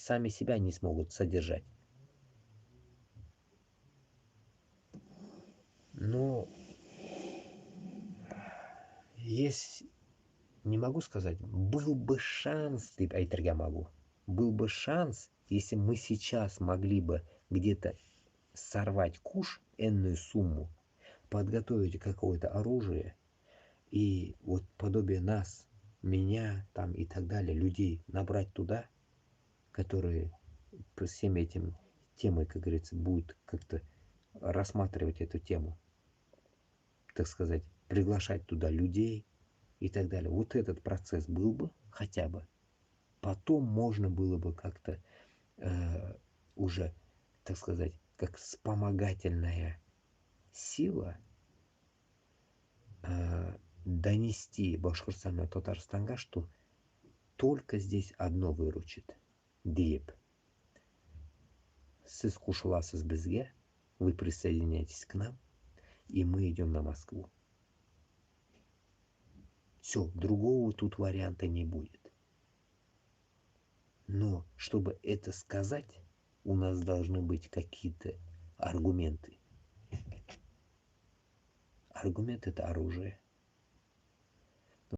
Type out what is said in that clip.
сами себя не смогут содержать. Но есть, не могу сказать, был бы шанс, деп әйтергә могу. Был бы шанс, если мы сейчас могли бы где-то сорвать куш, энную сумму, подготовить какое-то оружие, и вот подобие нас, меня там и так далее, людей набрать туда, которые по всем этим темой, как говорится, будут как-то рассматривать эту тему, так сказать, приглашать туда людей и так далее. Вот этот процесс был бы хотя бы. Потом можно было бы как-то уже, так сказать, как вспомогательная сила донести Башкортостану и Татарстанга, что только здесь одно выручит. Деп. Сіз кушыласыз бізге, вы присоединяйтесь к нам, и мы идем на Москву. Все, другого тут варианта не будет. Но чтобы это сказать, у нас должны быть какие-то аргументы. Аргумент — это оружие.